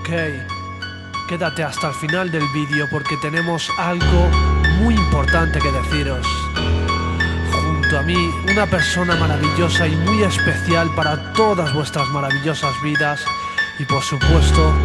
Ok, quédate hasta el final del vídeo porque tenemos algo muy importante que deciros. Junto a mí, una persona maravillosa y muy especial para todas vuestras maravillosas vidas y por supuesto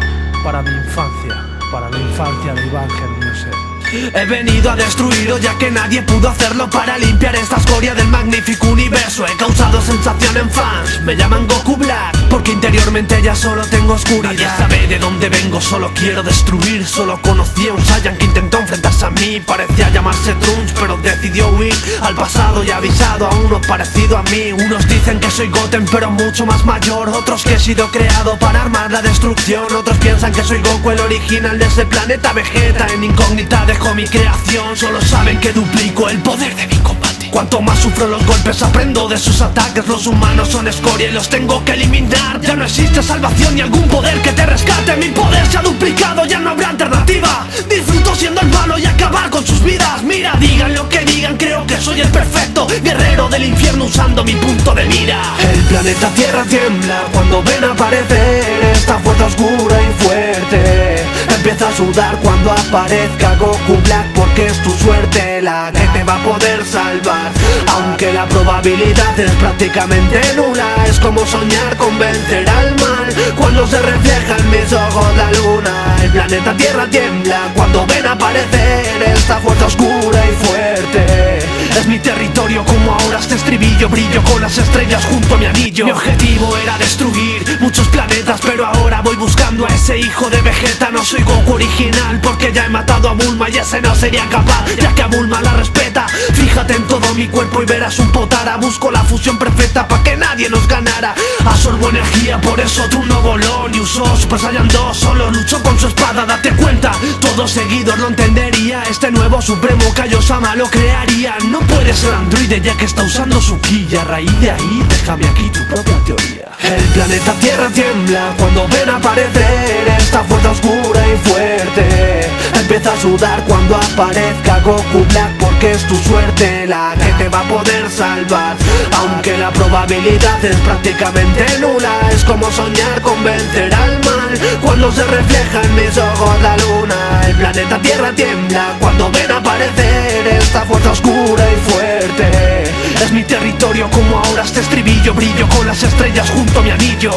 para mi infancia, para la infancia de Evangel Music. He venido a destruiros ya que nadie pudo hacerlo para limpiar esta escoria del magnífico universo. He causado sensación en fans, me llaman Goku Black porque interiormente ya solo tengo oscuridad. Nadie sabe de dónde vengo, solo quiero destruir. Solo conocí a un Saiyan que intentó enfrentarse a mí. Parecía llamarse Trunks pero decidió huir al pasado y ha avisado a uno parecido a mí. Unos dicen que soy Goten pero mucho más mayor, otros que he sido creado para armar la destrucción. Otros piensan que soy Goku, el original de ese planeta Vegeta. En incógnita dejo mi creación, solo saben que duplico el poder de mi combate. Cuanto más sufro los golpes aprendo de sus ataques. Los humanos son escoria y los tengo que eliminar. Ya no existe salvación ni algún poder que te rescate. Mi poder se ha duplicado, ya no habrá alternativa. Disfruto siendo el malo y acabar con sus vidas. Mira, digan lo que digan, creo que soy el perfecto guerrero del infierno usando mi punto de mira. El planeta Tierra tiembla cuando ven aparecer esta fuerza oscura y fuerte. Empieza a sudar cuando aparezca Goku Black porque es tu suerte la que te va a poder salvar. Aunque la probabilidad es prácticamente nula, es como soñar con vencer al mal cuando se refleja en mis ojos la luna. El planeta Tierra tiembla cuando ven aparecer esta fuerza oscura y fuerte. Es mi territorio como ahora este estribillo. Brillo con las estrellas junto a mi anillo. Mi objetivo era destruir muchos planetas, pero ahora voy buscando a ese hijo de Vegeta. No soy Goku original porque ya he matado a Bulma y ese no sería capaz, ya que a Bulma la respeta. Fíjate en todo mi cuerpo y verás un Potara. Busco la fusión perfecta para que nadie nos ganara. Absorbo energía, por eso tú no voló ni usó Super Saiyan 2, solo luchó con su espada. Date cuenta, todos seguidos lo entendería. Este nuevo supremo Kaiosama lo crearía. No puede ser androide ya que está usando su ki. Y a raíz de ahí déjame aquí tu propia teoría. El planeta Tierra tiembla cuando ven aparecer esta fuerza oscura y fuerte. Empieza a sudar cuando aparezca Goku Black porque es tu suerte la que te va a poder salvar. Aunque la probabilidad es prácticamente nula, es como soñar con vencer al mal cuando se refleja en mis ojos la luna. El planeta Tierra tiembla cuando ven aparecer esta fuerza oscura y fuerte. Es mi territorio como ahora este estribillo. Brillo con las estrellas junto a mi anillo.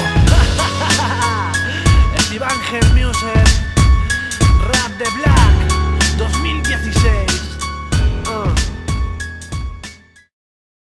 Es Evangel Music, rap de Black.